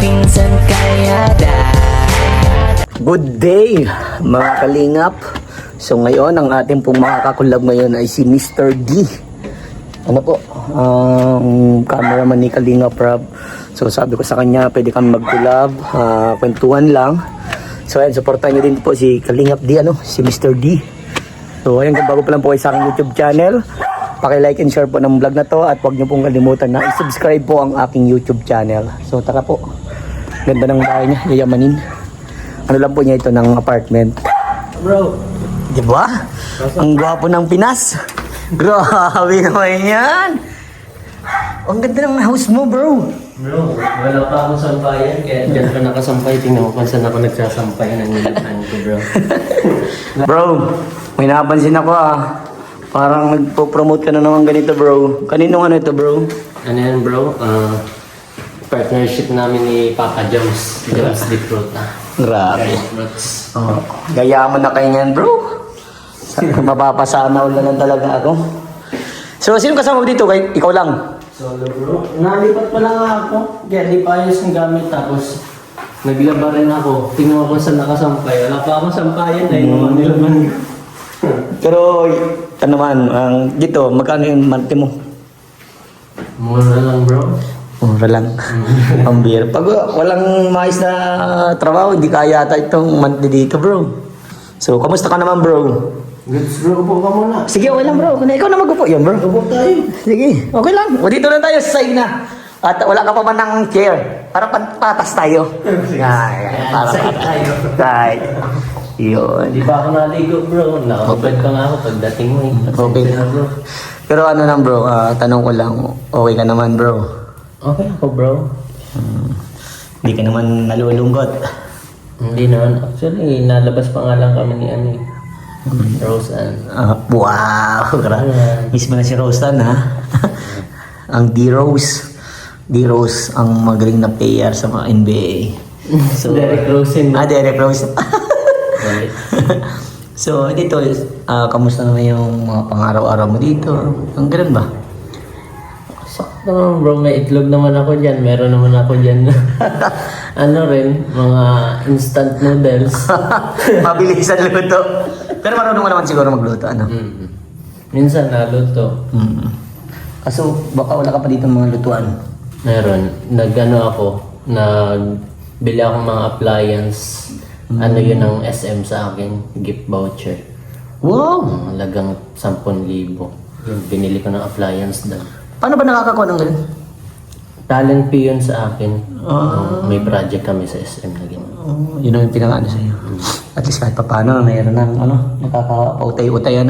Minsan kaya Good day mga kalingap. So ngayon ang ating pong makakakulab ngayon ay si Mr. D. Ano po, ang cameraman ni Kalingap Rob. So sabi ko sa kanya pwede kami mag-collab, kwentuhan lang. So ayan, supportan nyo din po si Kalingap D, si Mr. D. So ayan, kung bago pa lang po kayo sa aking YouTube channel, paki-like and share po ng vlog na to at huwag nyo pong kalimutan na i-subscribe po ang aking YouTube channel. So tara po, ganda ng bahay niya, yayamanin. Ano lang po niya ito ng apartment. Bro, diba? Ang gwapo ng Pinas. Grabe naman yan. Ang ganda ng house mo, bro. bro, wala pa akong sampayan, kaya dyan ka nakasampay. Tingnan ko kung saan ako nagsasampay ng nilahan ko, bro. Bro, may napansin ako Parang nagpo-promote ka na naman ganito, bro. Kaninong ano ito, bro? Ano yan, bro? Partnership namin ni Papa Jones. Jones Di Fruta. Grabe. Fruits. Oh, gayaman na kayo yan, bro. Mapapasama ulan lang talaga ako. So, sino kasama mo dito? Ikaw lang? Solo, bro. Nalipat pa lang ako. Kaya di pa ayos ang gamit. Tapos, naglaba rin ako. Tingnan ko kung saan nakasampay. Wala pa akong sampayan na yun. Nilaban ko. Pero, ano naman, dito, magkano yung monthly mo? Mura lang, bro. Mura lang. Ang beer. Pag walang mais na trabaho, hindi kaya ata itong monthly dito, bro. So, kamusta ka naman, bro? Goods, bro. Upo ka muna. Sige, okay lang, bro. Ikaw na mag-upo yan, bro. Upo tayo. Sige, okay lang. O, dito lang tayo sa side na. At wala ka pa man ng chair. Para patas tayo. Para tayo. Right. Yun. Di ba ako naligo, bro? Nakakabad pa nga ako pagdating mo eh. Okay. Bro. Pero ano lang, bro, tanong ko lang, okay ka naman, bro? Okay ako, bro. Hindi ka naman nalulungkot. Hindi naman. Actually, nalabas pa nga lang kami ni Rose Ann. Wow, grabe. Miss mo na si Roseanne, ha? Ang D-Rose. D-Rose, ang magaling na player sa mga NBA. So, Derek Rose yun. Derek Rose. Right. So, dito, kamusta naman yung mga pang-araw-araw mo dito? Ang ganun ba? Sakto naman, bro. May itlog naman ako dyan. Meron naman ako dyan. Ano rin, mga instant noodles. Mabilis ang luto. Pero marunong mo naman siguro magluto, ano? Minsan naluto. Kaso, baka wala ka pa dito ng mga lutuan. Meron. Nagbili akong mga appliance. Ano yun ang SM sa akin? Gift voucher. Wow! Ang halagang 10,000. Yung binili ko ng appliance doon. Paano ba nakakakuha ng ganun? Talent fee yun sa akin. May project kami sa SM na gano'n. Yun ang pinakaano sa'yo. At least kahit pa paano, mayroon ng nakaka-utay-utay,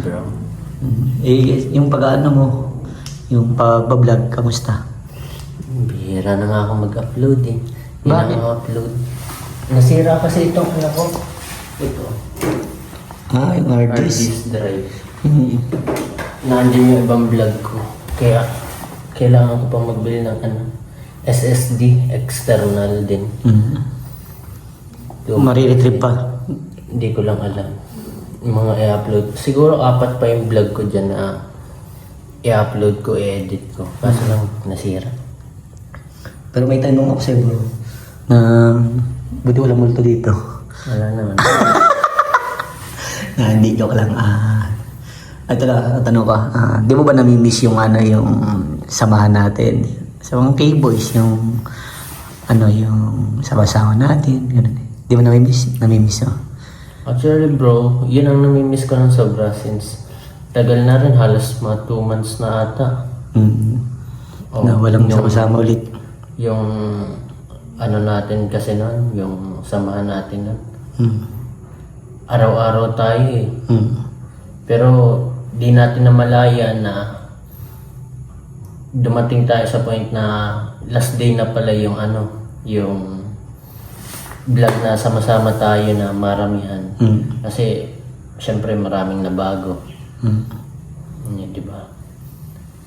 Bro. Yung pag-ano mo, yung pag-vlog, kamusta? Bihira na nga ako mag-upload eh. Hindi Bakit? na ako upload. Nasira kasi itong ano ko. Ito. Yung hard disk. Disk drive. Nandiyan yung ibang vlog ko. Kaya kailangan ko pang magbili ng SSD external din. Mariretrieve pa. Hindi ko lang alam. Yung mga i-upload. Siguro 4 pa yung vlog ko dyan na i-upload ko, i-edit ko. Kaso lang nasira. Pero may tanong ako sa'yo, bro. Na, buti walang multo dito. Wala naman. Hindi, joke lang. Ito lang, tanong ka. Di mo ba namimiss yung yung samahan natin? Sa mga K-boys, yung sama-sama natin. Ganun. Di mo namimiss? Namimiss, Actually bro, yun ang namimiss ko ng sobra since tagal na rin, halos mga 2 months na ata. Na walang sama-sama ulit. Yung natin kasi nun, yung samahan natin nun. Araw-araw tayo eh. Pero di natin namalaya na dumating tayo sa point na last day na pala yung yung vlog na sama-sama tayo na maramihan. Kasi syempre maraming nabago. Di ba?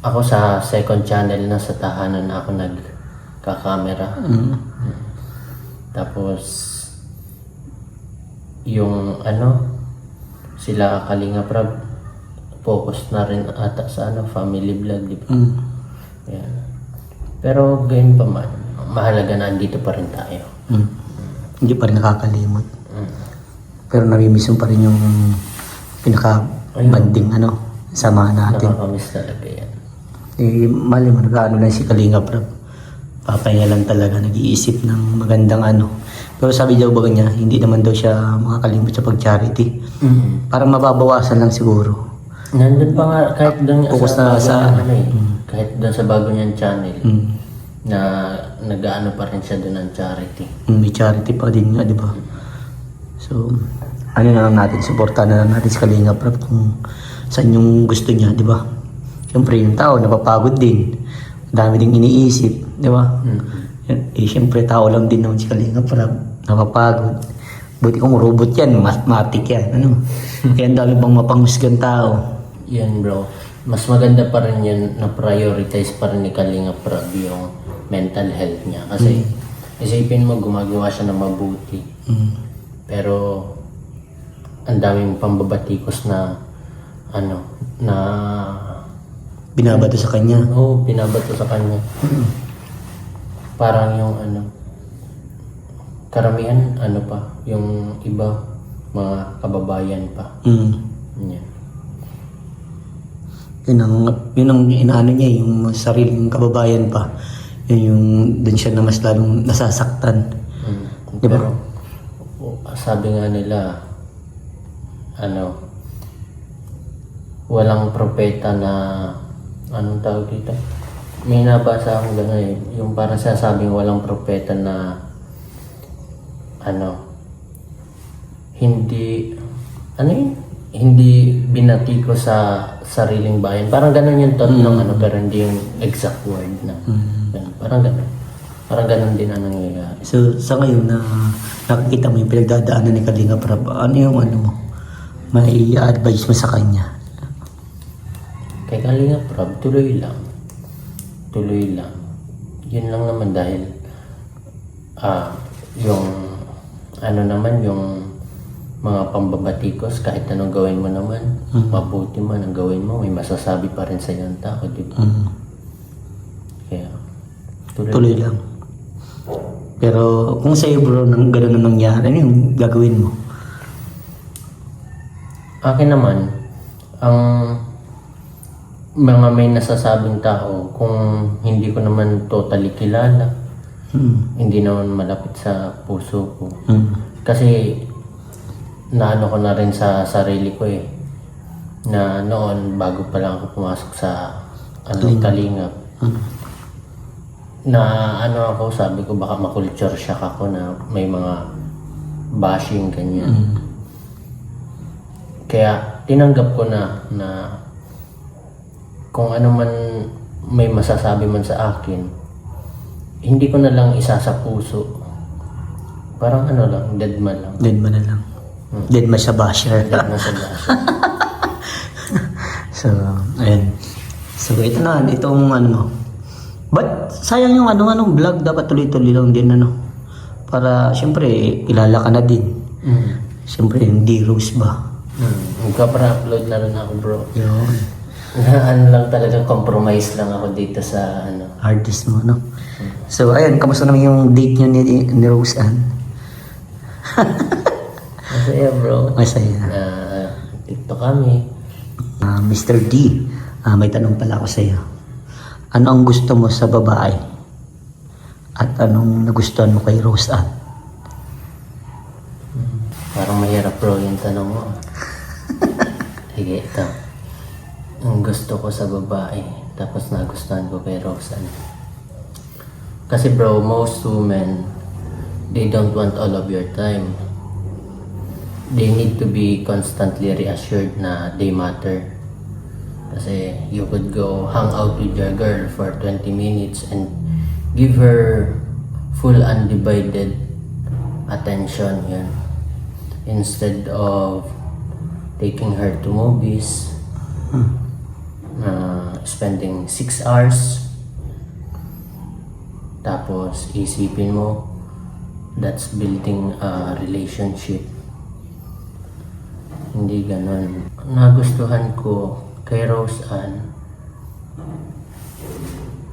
Ako sa second channel na sa tahanan na ako nagkakamera. Tapos yung sila Kalingap Rob focus na rin ata sa family vlog, di ba? Yeah. Pero gayon pa man, mahalaga na andito pa rin tayo. Hindi pa rin nakakalimot. Mm. Pero namimiss mo pa rin yung pinaka-banding samahan natin. Nakakamiss talaga yan. Mali mo, nag-ano lang si Kalinga Prab. Papahinga lang talaga, nag-iisip ng magandang Pero sabi daw ba niya, hindi naman daw siya makakalimot sa pag-charity. Parang mababawasan lang siguro. Nandun pa nga, kahit doon Focus na kahit doon sa bago niyang channel, na nag-ano pa rin siya doon ng charity. May charity pa din nga, di ba? So, na lang natin, supportahan na lang natin si Kalinga Prab kung saan yung gusto niya, di ba? Siyempre, yung tao, napapagod din. Dami ding iniisip, di ba? Siyempre, tao lang din naman si Kalinga Prab. Napapagod. Buti kung robot yan, mathematic yan. Kaya ang dami pang mapanghusgang tao. Yan bro. Mas maganda pa rin yun na prioritize pa rin ni Kalinga Prab yung mental health niya. Kasi isipin mo, gumagawa siya ng mabuti. Pero ang daming pambabatikos na na Binabato sa kanya. Oo, binabato sa kanya. Parang yung karamihan yung iba mga kababayan pa. Yan. Yun ang inaano niya, yung sariling kababayan pa. Yun yung dun siya na mas lalong nasasaktan. Diba? Pero sabi nga nila walang propeta na anong tawag dito? May nabasa akong gano'n yung parang sasabing walang propeta na hindi binatiko sa sariling bayan. Parang gano'n yung thought ng pero hindi yung exact word na. Parang gano'n. Parang gano'n din ang nangyayari. So, sa ngayon na nakikita mo yung pinagdadaanan ni Kalinga Prab, ano yung mo? May advice mo sa kanya? Kay Kalinga Prab, tuloy lang. Tuloy lang. Yun lang naman dahil yung yung mga pambabatikos, kahit anong gawin mo naman, mabuti man ang gawin mo, may masasabi pa rin sa iyong tao, di ba? Kaya, tuloy lang. Pero kung sa'yo bro, nang gano'n na nangyari, ano yung gagawin mo? Akin naman, ang mga may nasasabing tao, kung hindi ko naman totally kilala, hindi naman malapit sa puso ko. Kasi naano ko na rin sa sarili ko na noon bago pa lang ako pumasok sa Kalingap, na ako, sabi ko baka ma-culture shock ako na may mga bashing ganyan. Kaya tinanggap ko na kung ano man may masasabi man sa akin, hindi ko na lang isa sa puso. Parang lang, deadma lang. Deadma na lang. Deadma sa basher. Deadma sa basher. So, ayun. So, ito na, itong mo. But, sayang yung vlog, dapat tuloy-tuloy lang din, Para, syempre, kilala ka na din. Syempre, hindi Rose ba? Magka-upload na rin ako, bro. Yun. Lang talaga, compromise lang ako dito sa, artist mo, no? So, ayun, kamusta naman yung date nyo ni Rose Ann? Masaya, bro. Masaya. TikTok kami. Mr. D, may tanong pala ako sa iyo. Ano ang gusto mo sa babae? At anong nagustuhan mo kay Rose Ann? Parang mahirap, bro, yung tanong mo. Sige, ito. Ang gusto ko sa babae, tapos nagustuhan ko kay Rose Ann. Kasi bro, most women, they don't want all of your time. They need to be constantly reassured na they matter. Kasi you could go hang out with your girl for 20 minutes and give her full undivided attention, yun. Instead of taking her to movies, spending 6 hours, tapos isipin mo, that's building a relationship. Hindi ganon. Nagustuhan ko kay Rose Ann,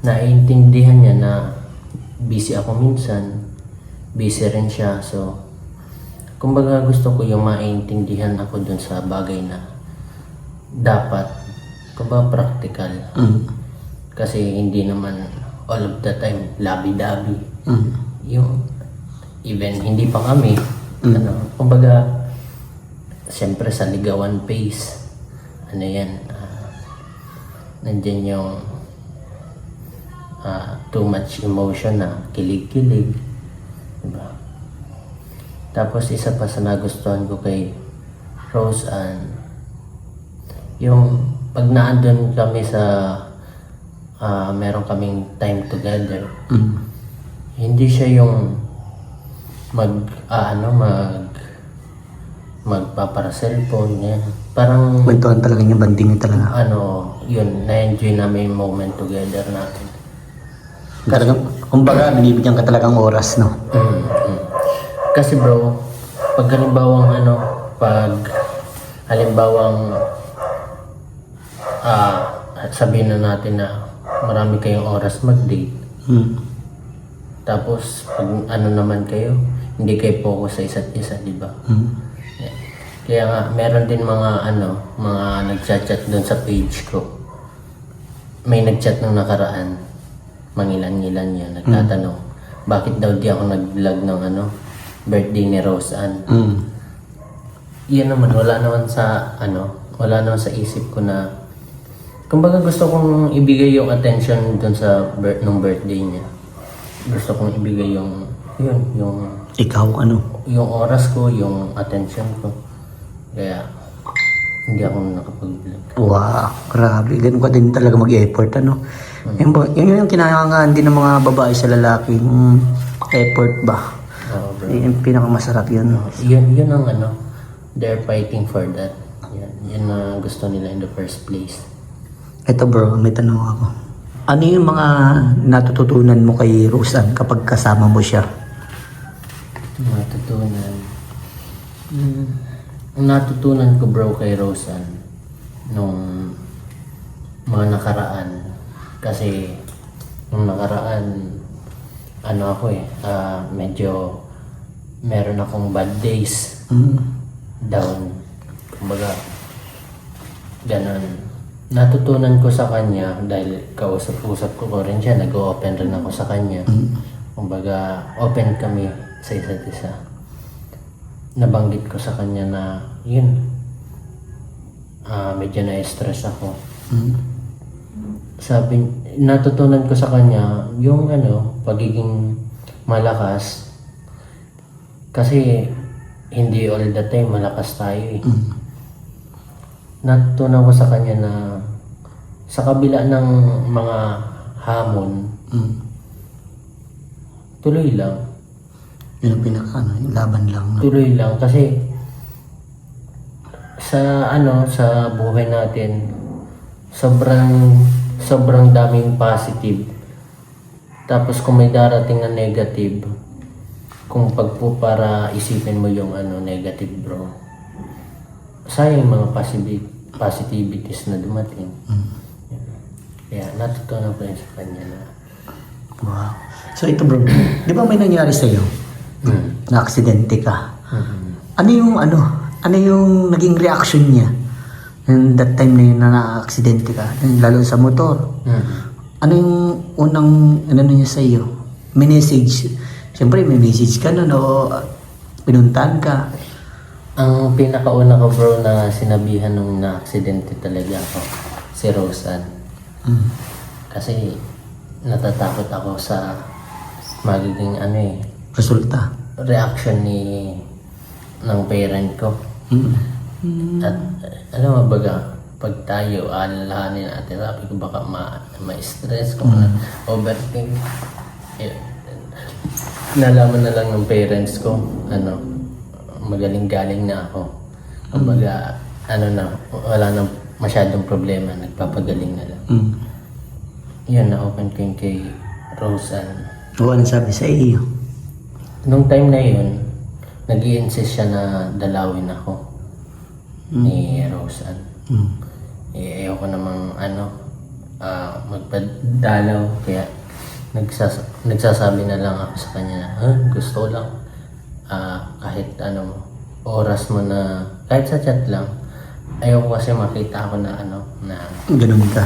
naiintindihan niya na busy ako minsan, busy rin siya. So, kumbaga gusto ko yung maintindihan ako dun sa bagay na dapat, kumbaga practical. Kasi hindi naman all of the time labi-dabi. Yung, even hindi pa kami, kumbaga, siyempre sa ligawan phase, ano yan, nandyan yung too much emotion na kilig-kilig, diba? Tapos isa pa sa nagustuhan ko kay Rose Ann, yung pag naandun kami sa meron kaming time together, hindi siya yung magpapara cellphone yan. Parang Kwentuhan talaga niya, banding niya talaga. yun, na-enjoy namin yung moment together natin. Talagang, kumbaga, binibigyan ka talagang oras, no? Kasi bro, pag halimbawang sabihin na natin na marami kayong oras mag-date, tapos pag naman kayo, hindi kayo focus sa isa't isa, di ba? Kaya nga, meron din mga nagchat-chat doon sa page ko. May nagchat nung nakaraan, mangilan-ngilan yan, nagtatanong, bakit daw di ako nag-vlog ng birthday ni Rose Ann? Yan naman, wala naman sa isip ko na, kumbaga gusto kong ibigay yung attention doon sa nung birthday niya. Gusto kong ibigay yung Ikaw, yung oras ko, yung attention ko. Kaya, hindi ako nakapag-vlog. Wow, grabe. Ganun ka din talaga mag-effort, Yun yung kinakailangan din ng mga babae sa lalaki. Yung effort ba? Oo, bro. Yung pinakamasarap yun. Yun ang they're fighting for that. Yan ang gusto nila in the first place. Ito bro, may tanong ako. Ano yung mga natututunan mo kay Rose Ann kapag kasama mo siya? Natutunan. Ang natutunan ko bro kay Rose Ann nung mga nakaraan, kasi nung nakaraan medyo meron akong bad days, down, kumbaga ganon. Natutunan ko sa kanya dahil kausap-usap ko rin siya, nag-open rin ako sa kanya. Kumbaga open kami sa isa't isa. Nabanggit ko sa kanya na medyo na-stress ako. Natutunan ko sa kanya yung pagiging malakas, kasi hindi all the time malakas tayo . Natutunan ko sa kanya na sa kabila ng mga hamon, tuloy lang. Yun ang yung laban lang. Tuloy lang, kasi sa buhay natin, sobrang daming positive. Tapos kung may darating na negative, kung para isipin mo yung negative bro, sayang yung mga positivities na dumating. Kaya natutunan ko yun sa kanya na. Wow. So ito bro, di ba may nangyari sa'yo? Na-aksidente ka. Ano yung naging reaction niya? And that time na yun na na-aksidente ka, lalo sa motor. Ano yung unang niya sa'yo? May message. Siyempre may message ka o pinuntahan ka. Ang pinakauna ko bro na sinabihan nung na-aksidente talaga ako, si Rose Ann. Kasi natatakot ako sa magiging Resulta. reaction ng parent ko. At pag tayo alalahanin natin, sabi ko baka ma-stress kung overthink. Nalaman na lang ng parents ko, magaling-galing na ako. Kumbaga, wala nang masyadong problema, nagpapagaling na lang. Yun, na-open ko yung kay Rose Ann. Ano sabi sa iyo? Nung time na yun, nag-i-insist siya na dalawin ako ni Rose Ann. Ayoko namang magpadalaw, kaya nagsasabi na lang ako sa kanya na, gusto ko lang kahit oras mo na, kahit sa chat lang, ayoko kasi makita ako na Ganun ka.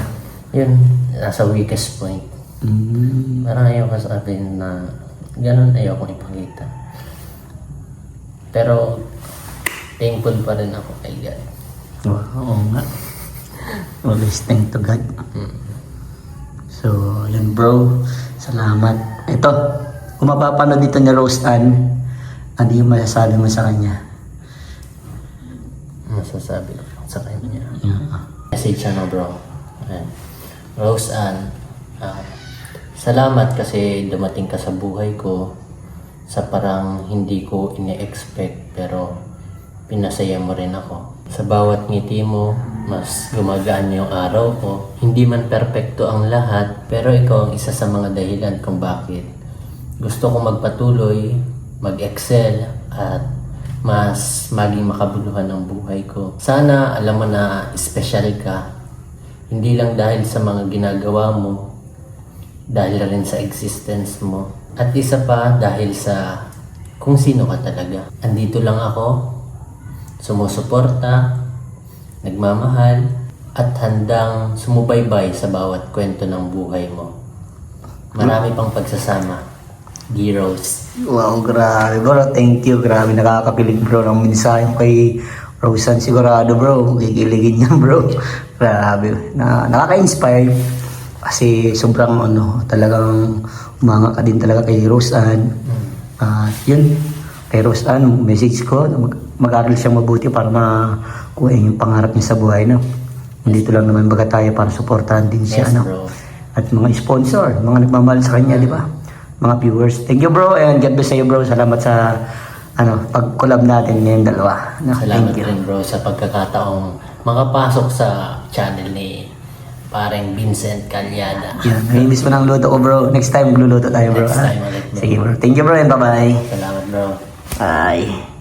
yun, nasa weakest point. Parang ayoko sabihin na ganun, ayoko ipakita. Pero thankful pa rin ako kay God. Oo nga. Always thank to God. So, yun bro. Salamat. Ito, kung mapapanood dito ni Rose Ann, ano yung masasabi mo sa kanya? Masasabi ko sa kanya. Yeah. Message bro. Ayan. Rose Ann, salamat kasi dumating ka sa buhay ko sa parang hindi ko ine-expect pero pinasaya mo rin ako. Sa bawat ngiti mo, mas gumagaan yung araw ko. Hindi man perpekto ang lahat, pero ikaw ang isa sa mga dahilan kung bakit gusto ko magpatuloy, mag-excel, at mas maging makabuluhan ng buhay ko. Sana alam mo na special ka. Hindi lang dahil sa mga ginagawa mo, dahil rin sa existence mo. At isa pa dahil sa kung sino ka talaga. Andito lang ako, sumusuporta, nagmamahal, at handang sumubaybay sa bawat kwento ng buhay mo. Marami pang pagsasama. G-Rose. Wow, grabe bro. Thank you. Grabe, nakakapilig bro ng mensahe kay Roseanne. Sigurado bro, kikiligin niya bro. Grabe. Nakaka-inspire. Kasi sobrang talagang umanga ka din talaga kay Roseanne. At yun, kay Roseanne, message ko, mag-aral siyang mabuti para makuha yung pangarap niya sa buhay. No? Nandito lang naman baga tayo para suportahan din siya. Yes, no? bro. At mga sponsor, mga nagmamahal sa kanya, di ba? Mga viewers. Thank you bro, and God bless sa iyo bro. Salamat sa pag-collab natin ngayong dalawa. No? Salamat Thank you. rin bro sa pagkakataong makapasok sa channel ni parang Vincent Calyada. Yan, nainis mo ng luto ko bro. Next time, magluluto tayo bro. Next time ulit, bro. Sige bro. Thank you bro, and bye-bye. Salamat bro. Bye.